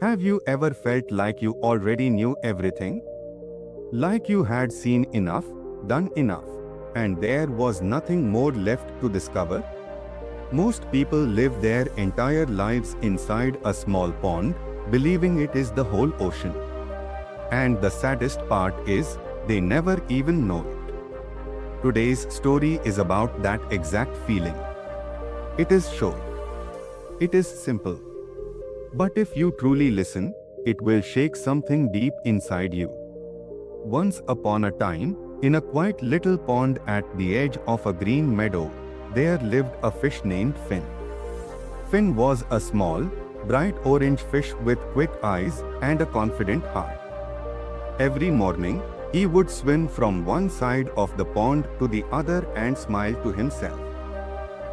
Have you ever felt like you already knew everything? Like you had seen enough, done enough, and there was nothing more left to discover? Most people live their entire lives inside a small pond, believing it is the whole ocean. And the saddest part is, they never even know it. Today's story is about that exact feeling. It is short. It is simple. But if you truly listen, it will shake something deep inside you. Once upon a time, in a quiet little pond at the edge of a green meadow, there lived a fish named Finn. Finn was a small, bright orange fish with quick eyes and a confident heart. Every morning, he would swim from one side of the pond to the other and smile to himself.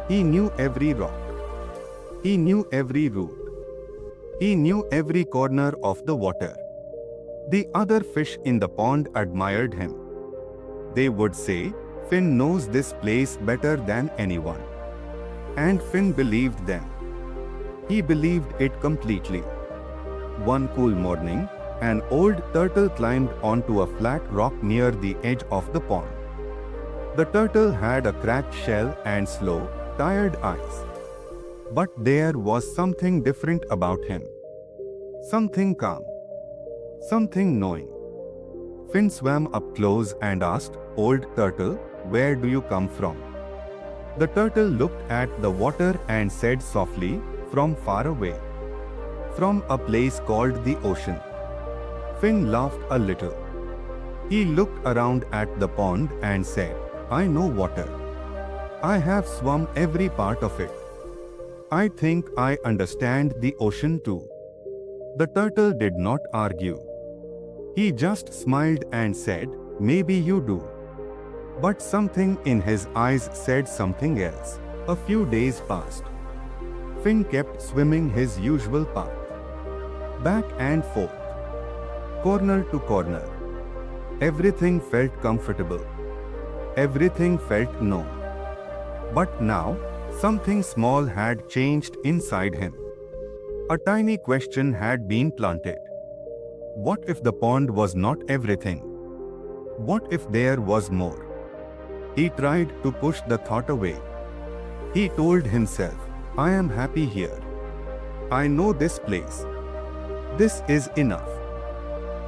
He knew every rock. He knew every root. He knew every corner of the water. The other fish in the pond admired him. They would say, "Finn knows this place better than anyone." And Finn believed them. He believed it completely. One cool morning, an old turtle climbed onto a flat rock near the edge of the pond. The turtle had a cracked shell and slow, tired eyes. But there was something different about him. Something calm. Something knowing. Finn swam up close and asked, "Old turtle, where do you come from?" The turtle looked at the water and said softly, "From far away. From a place called the ocean." Finn laughed a little. He looked around at the pond and said, "I know water. I have swum every part of it. I think I understand the ocean too." The turtle did not argue. He just smiled and said, "Maybe you do." But something in his eyes said something else. A few days passed. Finn kept swimming his usual path. Back and forth. Corner to corner. Everything felt comfortable. Everything felt known. But now, something small had changed inside him. A tiny question had been planted. What if the pond was not everything? What if there was more? He tried to push the thought away. He told himself, "I am happy here. I know this place. This is enough."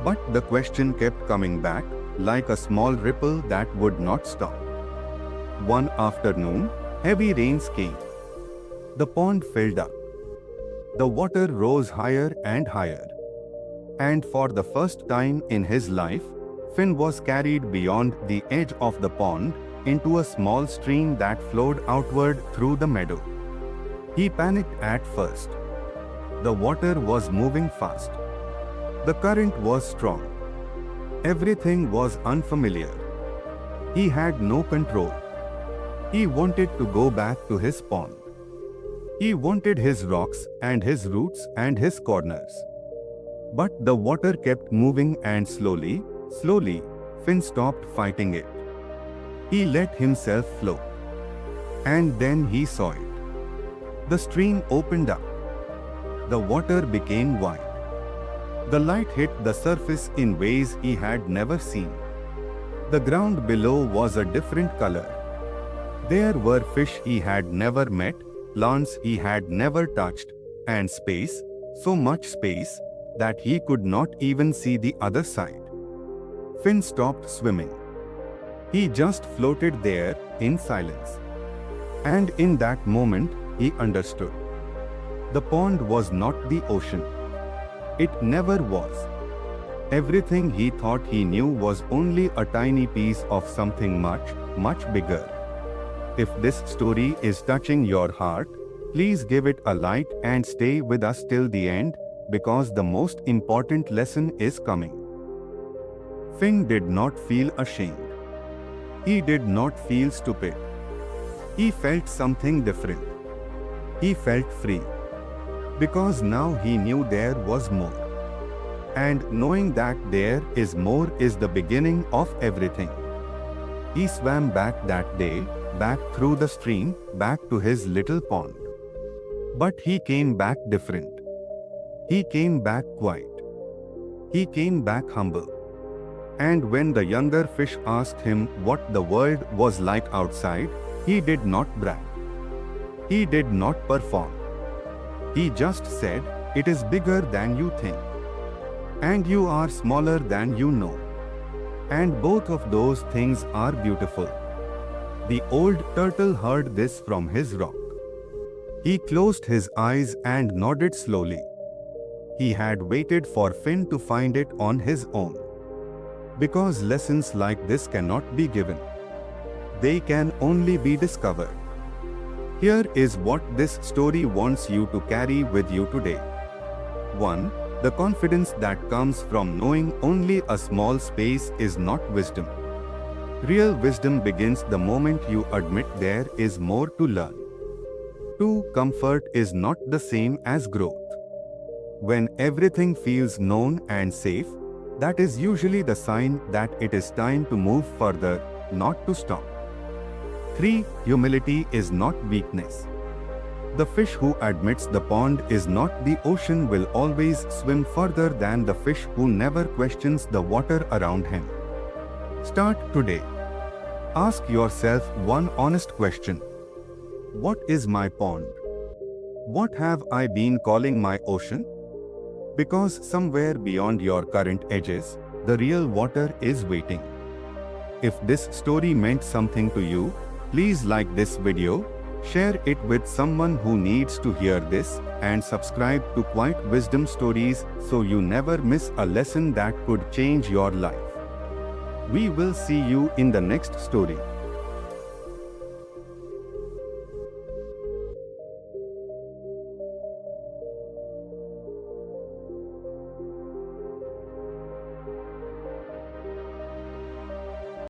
But the question kept coming back, like a small ripple that would not stop. One afternoon, heavy rains came. The pond filled up. The water rose higher and higher. And for the first time in his life, Finn was carried beyond the edge of the pond into a small stream that flowed outward through the meadow. He panicked at first. The water was moving fast. The current was strong. Everything was unfamiliar. He had no control. He wanted to go back to his pond. He wanted his rocks and his roots and his corners. But the water kept moving and slowly, Finn stopped fighting it. He let himself float. And then he saw it. The stream opened up. The water became wide. The light hit the surface in ways he had never seen. The ground below was a different color. There were fish he had never met, plants he had never touched, and space, so much space, that he could not even see the other side. Finn stopped swimming. He just floated there, in silence. And in that moment, he understood. The pond was not the ocean. It never was. Everything he thought he knew was only a tiny piece of something much, much bigger. If this story is touching your heart, please give it a like and stay with us till the end, because the most important lesson is coming. Finn did not feel ashamed. He did not feel stupid. He felt something different. He felt free. Because now he knew there was more. And knowing that there is more is the beginning of everything. He swam back that day, back through the stream, back to his little pond. But he came back different. He came back quiet. He came back humble. And when the younger fish asked him what the world was like outside, he did not brag. He did not perform. He just said, "It is bigger than you think. And you are smaller than you know. And both of those things are beautiful." The old turtle heard this from his rock. He closed his eyes and nodded slowly. He had waited for Finn to find it on his own. Because lessons like this cannot be given. They can only be discovered. Here is what this story wants you to carry with you today. 1. The confidence that comes from knowing only a small space is not wisdom. Real wisdom begins the moment you admit there is more to learn. 2. Comfort is not the same as growth. When everything feels known and safe, that is usually the sign that it is time to move further, not to stop. 3. Humility is not weakness. The fish who admits the pond is not the ocean will always swim further than the fish who never questions the water around him. Start today. Ask yourself one honest question. What is my pond? What have I been calling my ocean? Because somewhere beyond your current edges, the real water is waiting. If this story meant something to you, please like this video, share it with someone who needs to hear this, and subscribe to Quiet Wisdom Stories so you never miss a lesson that could change your life. We will see you in the next story.